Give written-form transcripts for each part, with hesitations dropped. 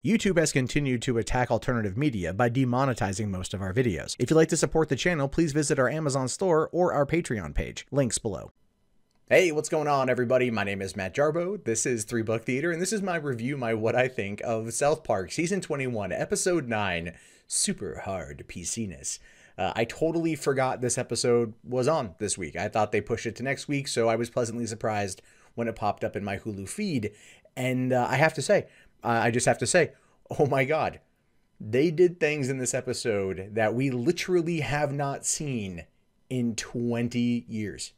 YouTube has continued to attack alternative media by demonetizing most of our videos. If you'd like to support the channel, please visit our Amazon store or our Patreon page. Links below. Hey, what's going on, everybody? My name is Matt Jarbo. This is 3 Buck Theater, and this is my review, my what I think of South Park Season 21, Episode 9, Super Hard PCNess. I totally forgot this episode was on this week. I thought they pushed it to next week, so I was pleasantly surprised when it popped up in my Hulu feed. And I just have to say, oh my God, they did things in this episode that we literally have not seen in 20 years.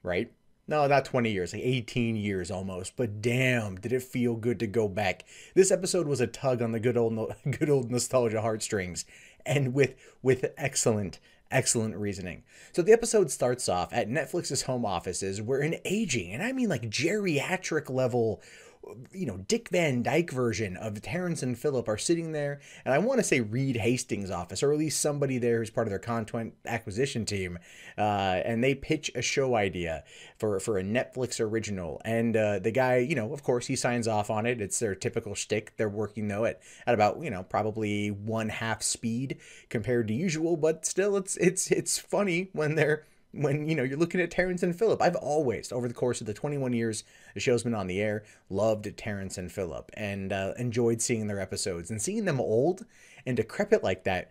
Right? No, not 20 years, like 18 years almost. But damn, did it feel good to go back. This episode was a tug on the good old nostalgia heartstrings, and with excellent reasoning. So the episode starts off at Netflix's home offices where an aging, and I mean like geriatric level, you know, Dick Van Dyke version of Terrance and Philip are sitting there, and I want to say Reed Hastings' office, or at least somebody there who's part of their content acquisition team, and they pitch a show idea for a Netflix original, and the guy, you know, of course, he signs off on it. It's their typical shtick. They're working, though, at about, you know, probably 1/2 speed compared to usual, but still, it's funny when you know, you're looking at Terrance and Philip. I've always, over the course of the 21 years the show's been on the air, loved Terrance and Philip and enjoyed seeing their episodes. And seeing them old and decrepit like that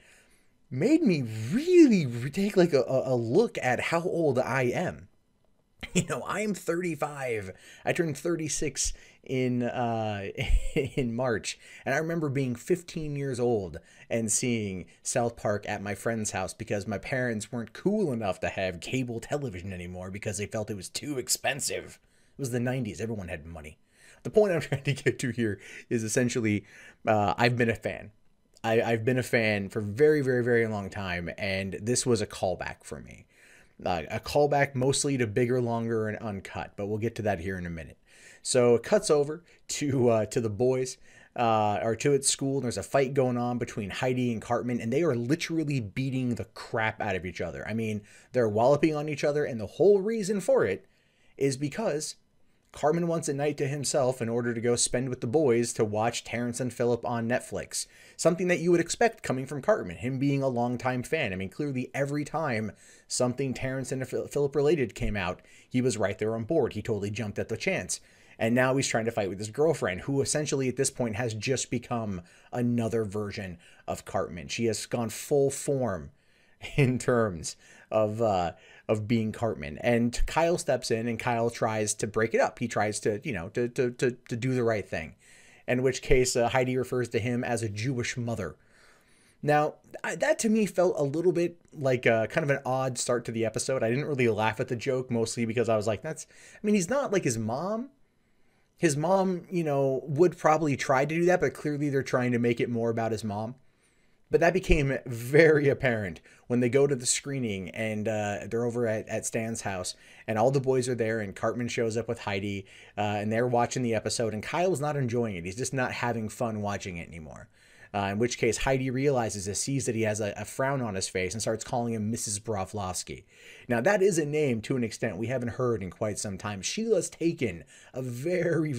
made me really take like a look at how old I am. You know, I am 35. I turned 36 in March, and I remember being 15 years old and seeing South Park at my friend's house because my parents weren't cool enough to have cable television anymore because they felt it was too expensive. It was the 90s. Everyone had money. The point I'm trying to get to here is essentially I've been a fan. I've been a fan for very long time, and this was a callback for me. A callback mostly to Bigger, Longer, and Uncut, but we'll get to that here in a minute. So it cuts over to the boys, or to its school, and there's a fight going on between Heidi and Cartman, and they are literally beating the crap out of each other. I mean, they're walloping on each other, and the whole reason for it is because Cartman wants a night to himself in order to go spend with the boys to watch Terrance and Philip on Netflix. Something that you would expect coming from Cartman, him being a longtime fan. I mean, clearly every time something Terrance and Philip related came out, he was right there on board. He totally jumped at the chance. And now he's trying to fight with his girlfriend, who essentially at this point has just become another version of Cartman. She has gone full form in terms of being Cartman. And Kyle steps in, and Kyle tries to break it up. He tries to, you know, to do the right thing. In which case, Heidi refers to him as a Jewish mother. Now, that to me felt a little bit like a kind of an odd start to the episode. I didn't really laugh at the joke, mostly because I was like, I mean, he's not like his mom. His mom, you know, would probably try to do that, but clearly they're trying to make it more about his mom. But that became very apparent when they go to the screening, and they're over at Stan's house, and all the boys are there, and Cartman shows up with Heidi, and they're watching the episode, and Kyle's not enjoying it. He's just not having fun watching it anymore. In which case, Heidi realizes and sees that he has a frown on his face and starts calling him Mrs. Broflovsky. Now, that is a name, to an extent, we haven't heard in quite some time. Sheila's taken a very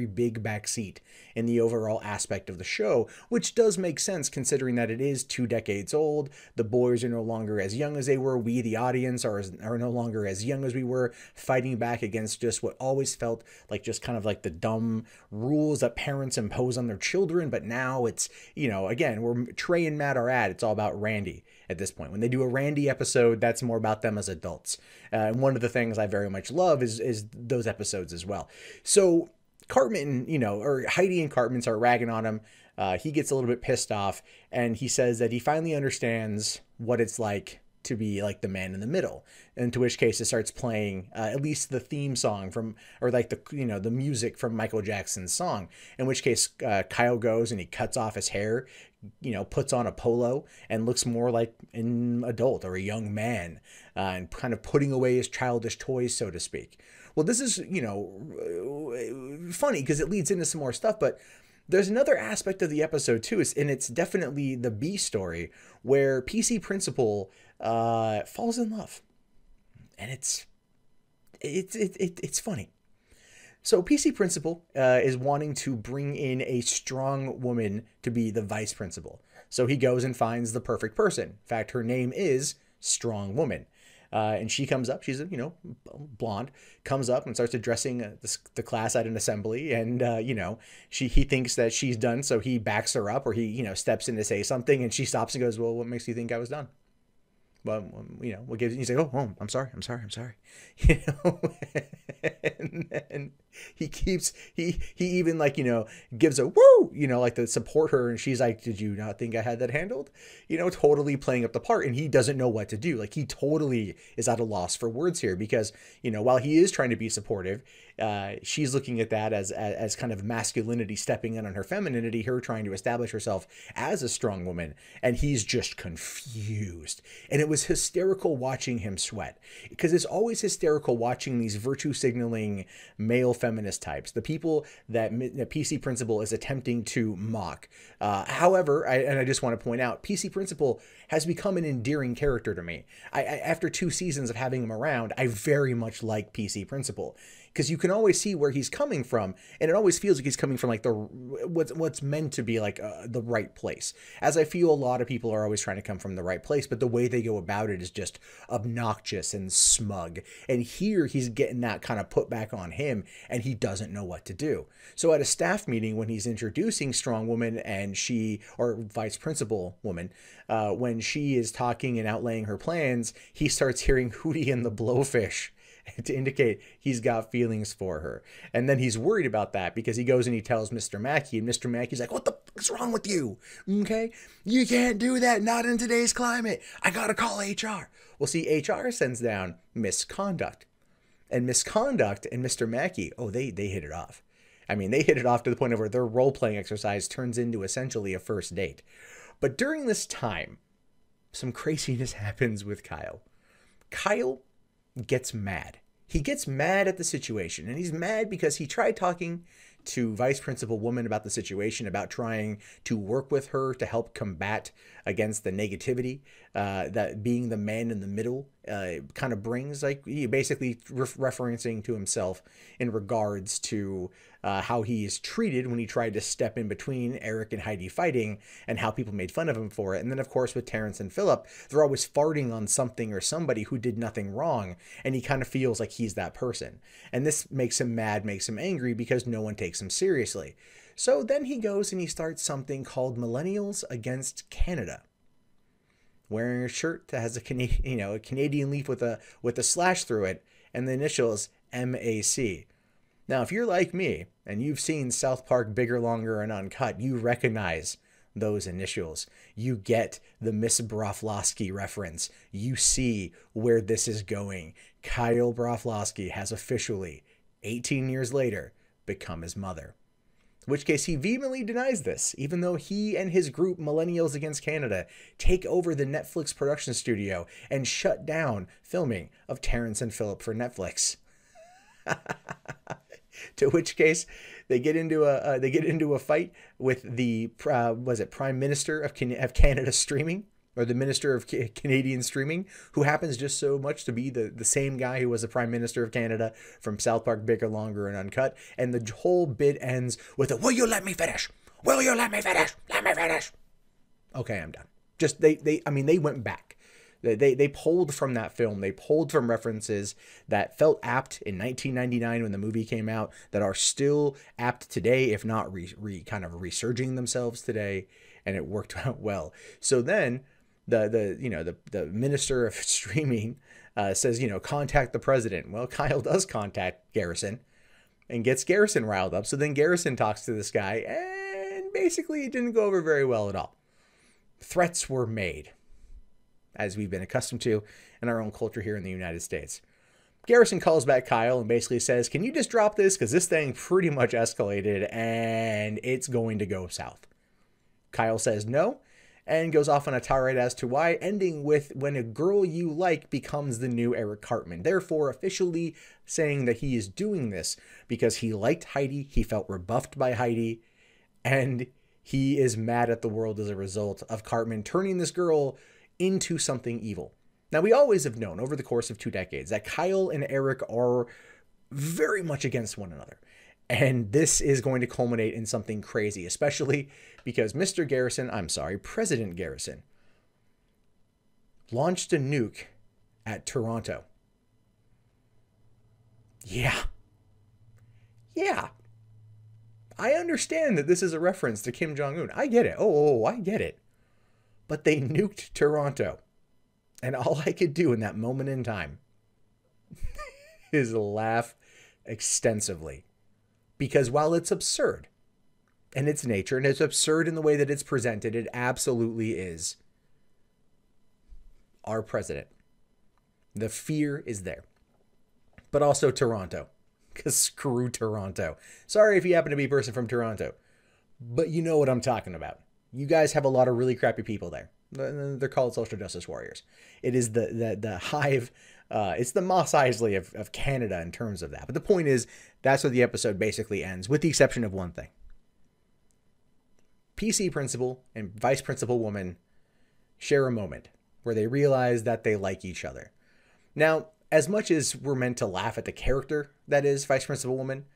big backseat in the overall aspect of the show, which does make sense considering that it is 2 decades old. The boys are no longer as young as they were. We, the audience, are no longer as young as we were, fighting back against just what always felt like just kind of like the dumb rules that parents impose on their children. But now it's, you know, again, where Trey and Matt are at, it's all about Randy at this point. When they do a Randy episode, that's more about them as adults. And one of the things I very much love is those episodes as well. So Cartman, you know, or Heidi and Cartman start ragging on him. He gets a little bit pissed off, and he says that he finally understands what it's like to be like the man in the middle, and to which case it starts playing at least the theme song from, or like the, you know, the music from Michael Jackson's song, in which case Kyle goes and he cuts off his hair, you know, puts on a polo and looks more like an adult or a young man, and kind of putting away his childish toys, so to speak. Well, this is, you know, funny because it leads into some more stuff, but there's another aspect of the episode too, and it's definitely the B story, where PC Principal falls in love, and it's funny. So PC principal is wanting to bring in a strong woman to be the vice principal. So he goes and finds the perfect person. In fact, her name is Strong Woman. And she comes up, she's, blonde, comes up and starts addressing the class at an assembly. And, he thinks that she's done. So he backs her up, or he, steps in to say something, and she stops and goes, well, what makes you think I was done? Well, what gives you? He's like, oh, I'm sorry. And then he even gives a woo, to support her. And she's like, did you not think I had that handled? Totally playing up the part. And he doesn't know what to do. Like, he totally is at a loss for words here, because, while he is trying to be supportive, she's looking at that as kind of masculinity stepping in on her femininity, her trying to establish herself as a strong woman. And he's just confused. And it was hysterical watching him sweat, because it's always hysterical watching these virtue signaling male feminist types, the people that PC Principal is attempting to mock. However, I just want to point out, PC Principal has become an endearing character to me. After 2 seasons of having him around, I very much like PC Principal, because you can always see where he's coming from, and it always feels like he's coming from like what's meant to be like the right place. As I feel a lot of people are always trying to come from the right place, but the way they go about it is just obnoxious and smug. And here he's getting that kind of put back on him, and he doesn't know what to do. So at a staff meeting, when he's introducing Strong Woman and or Vice Principal Woman, when she is talking and outlaying her plans, he starts hearing Hootie and the Blowfish to indicate he's got feelings for her. And then he's worried about that, because he goes and he tells Mr. Mackey, and Mr. Mackey's like, what the fuck's wrong with you? Okay, you can't do that, not in today's climate. I gotta call HR. Well, see, HR sends down misconduct. And misconduct and Mr. Mackey, they hit it off. I mean, they hit it off to the point of where their role-playing exercise turns into essentially a first date. But during this time, some craziness happens with Kyle. Kyle gets mad. He gets mad at the situation, and he's mad because he tried talking to Vice Principal Woman about the situation, about trying to work with her to help combat against the negativity that being the man in the middle kind of brings. Like, he basically referencing to himself in regards to how he is treated when he tried to step in between Eric and Heidi fighting, and how people made fun of him for it. And then, of course, with Terrance and Philip, they're always farting on something or somebody who did nothing wrong, and he kind of feels like he's that person. And this makes him mad, makes him angry, because no one takes him seriously. So then he goes and he starts something called Millennials Against Canada, wearing a shirt that has a Canadian leaf with a slash through it, and the initials MAC. Now, if you're like me and you've seen South Park Bigger, Longer, and Uncut, you recognize those initials. You get the Miss Broflovsky reference. You see where this is going. Kyle Broflovsky has officially, 18 years later, become his mother. In which case, he vehemently denies this, even though he and his group Millennials Against Canada take over the Netflix production studio and shut down filming of Terrance and Philip for Netflix. To which case, they get into a fight with the Prime Minister of Canada Streaming, or the Minister of Canadian Streaming, who happens just so much to be the same guy who was the Prime Minister of Canada from South Park Bigger, Longer, and Uncut. And the whole bit ends with a, will you let me finish? Will you let me finish? Let me finish. Okay, I'm done. Just, they went back. They pulled from that film. They pulled from references that felt apt in 1999 when the movie came out, that are still apt today, if not kind of resurging themselves today, and it worked out well. So then the Minister of Streaming says, contact the president. Well, Kyle does contact Garrison and gets Garrison riled up. So then Garrison talks to this guy, and basically it didn't go over very well at all. Threats were made, as we've been accustomed to in our own culture here in the United States. Garrison calls back Kyle and basically says, can you just drop this? Because this thing pretty much escalated and it's going to go south. Kyle says no and goes off on a tirade as to why, ending with, when a girl you like becomes the new Eric Cartman. Therefore, officially saying that he is doing this because he liked Heidi, he felt rebuffed by Heidi, and he is mad at the world as a result of Cartman turning this girl into something evil. Now, we always have known over the course of 2 decades that Kyle and Eric are very much against one another. And this is going to culminate in something crazy, especially because President Garrison launched a nuke at Toronto. Yeah. I understand that this is a reference to Kim Jong-un. I get it. I get it. But they nuked Toronto. And all I could do in that moment in time is laugh extensively. Because while it's absurd in its nature, and it's absurd in the way that it's presented, it absolutely is our president. The fear is there. But also Toronto. Because screw Toronto. Sorry if you happen to be a person from Toronto. But you know what I'm talking about. You guys have a lot of really crappy people there. They're called social justice warriors. It is the hive. It's the Mos Eisley of Canada in terms of that. But the point is, that's where the episode basically ends, with the exception of one thing. PC principal and vice principal woman share a moment where they realize that they like each other. Now, as much as we're meant to laugh at the character that is vice principal woman,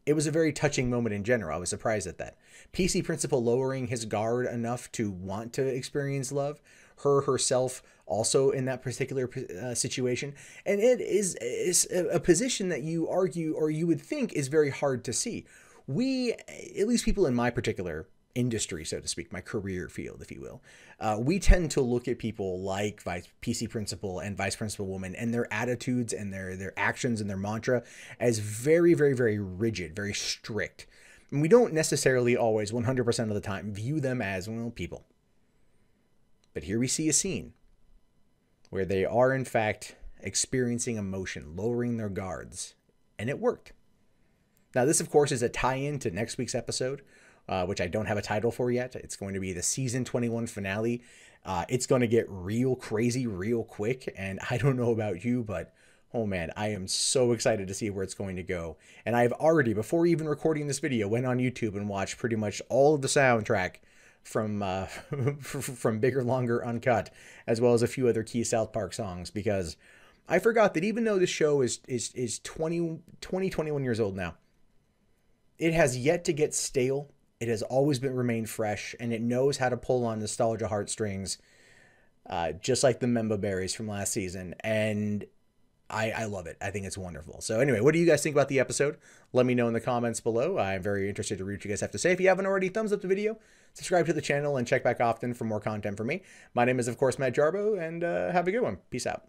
it was a very touching moment in general. I was surprised at that. PC principal lowering his guard enough to want to experience love. Herself also in that particular situation. And it is a position that you argue, or you would think, is very hard to see. We, at least people in my particular industry, so to speak, my career field, if you will, we tend to look at people like PC principal and vice principal woman and their attitudes and their actions and their mantra as very, very, very rigid, very strict. And we don't necessarily always 100% of the time view them as, well, people. But here we see a scene where they are in fact experiencing emotion, lowering their guards, and it worked. Now this of course is a tie-in to next week's episode, which I don't have a title for yet. It's going to be the season 21 finale. It's going to get real crazy real quick, and I don't know about you, but oh man, I am so excited to see where it's going to go. And I've already, before even recording this video, went on YouTube and watched pretty much all of the soundtrack from from Bigger, Longer, Uncut, as well as a few other key South Park songs, because I forgot that even though this show is 21 years old now, it has yet to get stale. It has always remained fresh, and it knows how to pull on nostalgia heartstrings, just like the Memba Berries from last season. And I love it. I think it's wonderful. So anyway, what do you guys think about the episode? Let me know in the comments below. I'm very interested to read what you guys have to say. If you haven't already, thumbs up the video, subscribe to the channel, and check back often for more content from me. My name is, of course, Matt Jarbo, and have a good one. Peace out.